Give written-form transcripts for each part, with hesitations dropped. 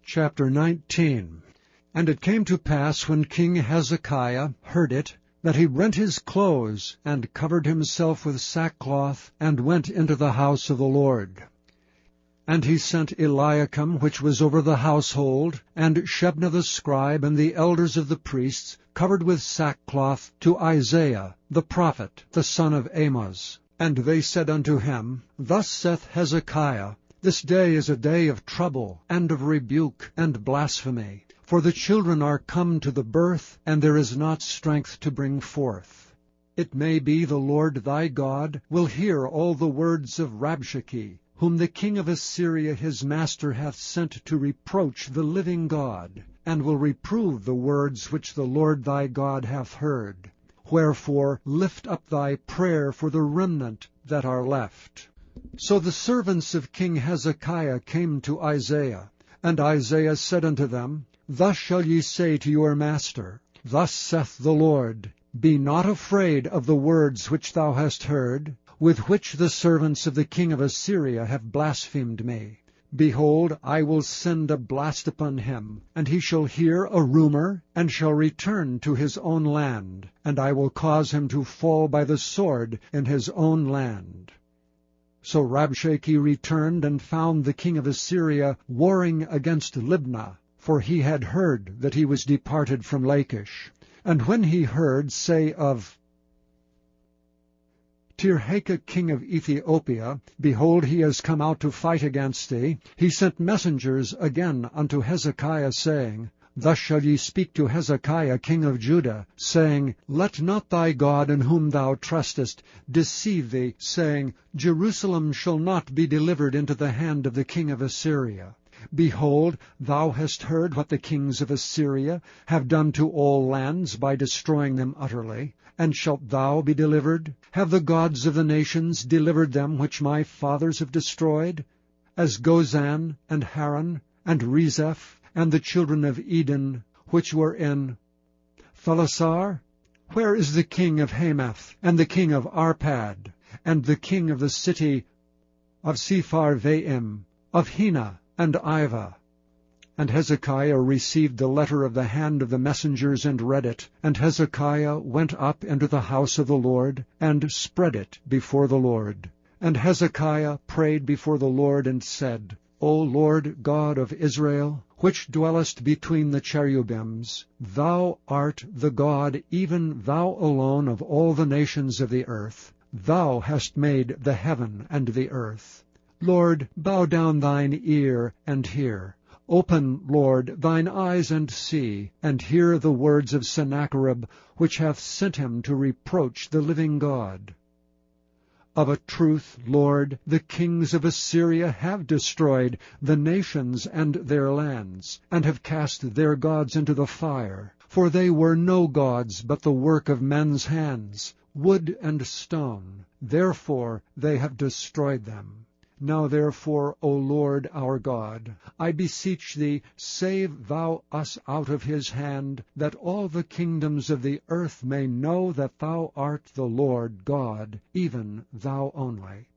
Chapter 19. And it came to pass, when King Hezekiah heard it, that he rent his clothes, and covered himself with sackcloth, and went into the house of the Lord. And he sent Eliakim, which was over the household, and Shebna the scribe, and the elders of the priests, covered with sackcloth, to Isaiah the prophet, the son of Amoz. And they said unto him, Thus saith Hezekiah, This day is a day of trouble, and of rebuke, and blasphemy. For the children are come to the birth, and there is not strength to bring forth. It may be the Lord thy God will hear all the words of Rabshakeh, whom the king of Assyria his master hath sent to reproach the living God, and will reprove the words which the Lord thy God hath heard. Wherefore lift up thy prayer for the remnant that are left. So the servants of King Hezekiah came to Isaiah, and Isaiah said unto them, Thus shall ye say to your master, Thus saith the Lord, Be not afraid of the words which thou hast heard, with which the servants of the king of Assyria have blasphemed me. Behold, I will send a blast upon him, and he shall hear a rumor, and shall return to his own land, and I will cause him to fall by the sword in his own land. So Rabshakeh returned and found the king of Assyria warring against Libnah, for he had heard that he was departed from Lachish. And when he heard say of Tirhakah king of Ethiopia, Behold, he is come out to fight against thee, he sent messengers again unto Hezekiah, saying, Thus shall ye speak to Hezekiah king of Judah, saying, Let not thy God in whom thou trustest deceive thee, saying, Jerusalem shall not be delivered into the hand of the king of Assyria. Behold, thou hast heard what the kings of Assyria have done to all lands by destroying them utterly. And shalt thou be delivered? Have the gods of the nations delivered them which my fathers have destroyed? As Gozan, and Haran, and Rezeph, and the children of Eden, which were in Thalasar? Where is the king of Hamath, and the king of Arpad, and the king of the city of Sepharvaim, of Hena, and Ivah? And Hezekiah received the letter of the hand of the messengers, and read it. And Hezekiah went up into the house of the Lord, and spread it before the Lord. And Hezekiah prayed before the Lord, and said, O Lord God of Israel, which dwellest between the cherubims, Thou art the God, even Thou alone, of all the nations of the earth. Thou hast made the heaven and the earth. Lord, bow down thine ear, and hear. Open, Lord, thine eyes, and see, and hear the words of Sennacherib, which hath sent him to reproach the living God. Of a truth, Lord, the kings of Assyria have destroyed the nations and their lands, and have cast their gods into the fire. For they were no gods, but the work of men's hands, wood and stone. Therefore they have destroyed them. Now therefore, O Lord our God, I beseech thee, save thou us out of his hand, that all the kingdoms of the earth may know that thou art the Lord God, even thou only.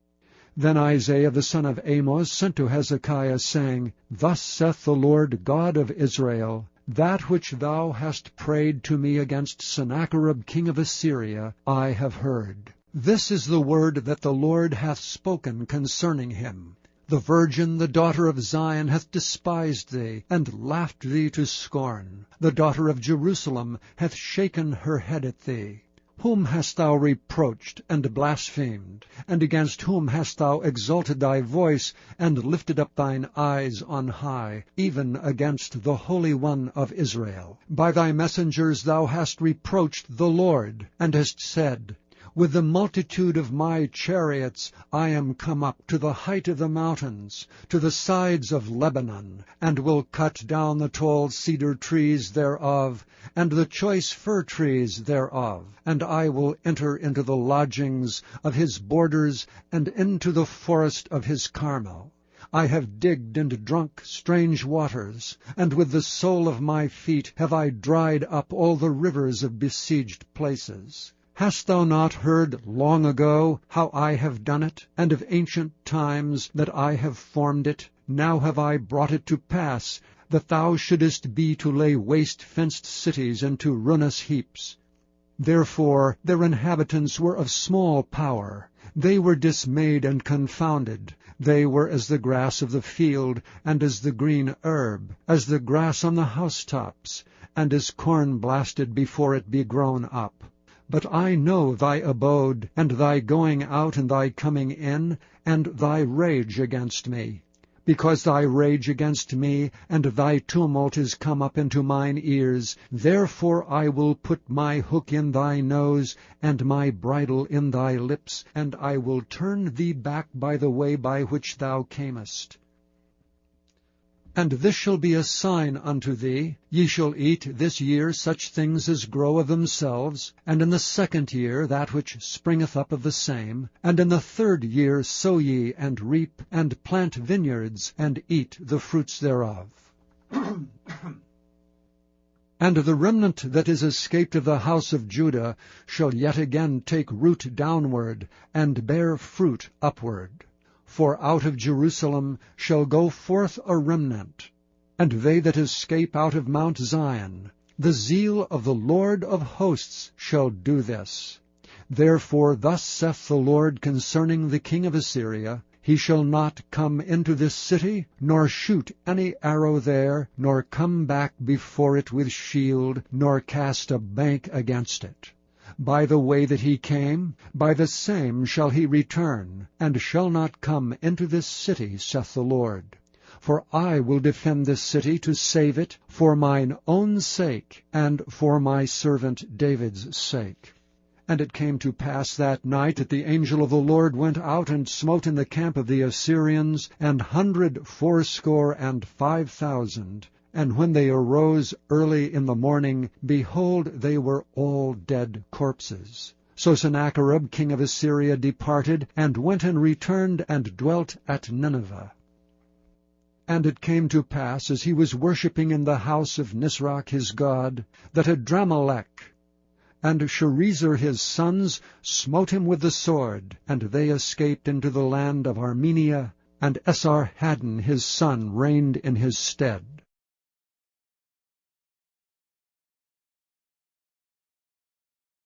Then Isaiah the son of Amoz sent to Hezekiah, saying, Thus saith the Lord God of Israel, That which thou hast prayed to me against Sennacherib king of Assyria, I have heard. This is the word that the Lord hath spoken concerning him. The virgin, the daughter of Zion, hath despised thee, and laughed thee to scorn. The daughter of Jerusalem hath shaken her head at thee. Whom hast thou reproached and blasphemed? And against whom hast thou exalted thy voice, and lifted up thine eyes on high, even against the Holy One of Israel? By thy messengers thou hast reproached the Lord, and hast said, With the multitude of my chariots I am come up to the height of the mountains, to the sides of Lebanon, and will cut down the tall cedar trees thereof, and the choice fir trees thereof. And I will enter into the lodgings of his borders, and into the forest of his Carmel. I have digged and drunk strange waters, and with the sole of my feet have I dried up all the rivers of besieged places. Hast thou not heard long ago how I have done it, and of ancient times that I have formed it? Now have I brought it to pass, that thou shouldest be to lay waste fenced cities into ruinous heaps. Therefore their inhabitants were of small power. They were dismayed and confounded. They were as the grass of the field, and as the green herb, as the grass on the housetops, and as corn blasted before it be grown up. But I know thy abode, and thy going out and thy coming in, and thy rage against me. Because thy rage against me, and thy tumult is come up into mine ears, therefore I will put my hook in thy nose, and my bridle in thy lips, and I will turn thee back by the way by which thou camest. And this shall be a sign unto thee, ye shall eat this year such things as grow of themselves, and in the 2nd year that which springeth up of the same, and in the 3rd year sow ye, and reap, and plant vineyards, and eat the fruits thereof. And the remnant that is escaped of the house of Judah shall yet again take root downward, and bear fruit upward. For out of Jerusalem shall go forth a remnant, and they that escape out of Mount Zion. The zeal of the Lord of hosts shall do this. Therefore thus saith the Lord concerning the king of Assyria, He shall not come into this city, nor shoot any arrow there, nor come back before it with shield, nor cast a bank against it. By the way that he came, by the same shall he return, and shall not come into this city, saith the Lord. For I will defend this city to save it, for mine own sake, and for my servant David's sake. And it came to pass that night that the angel of the Lord went out and smote in the camp of the Assyrians 185,000. And when they arose early in the morning, behold, they were all dead corpses. So Sennacherib king of Assyria departed, and went and returned, and dwelt at Nineveh. And it came to pass, as he was worshipping in the house of Nisroch his god, that Adramelech and Sharezer his sons smote him with the sword, and they escaped into the land of Armenia, and Esarhaddon his son reigned in his stead.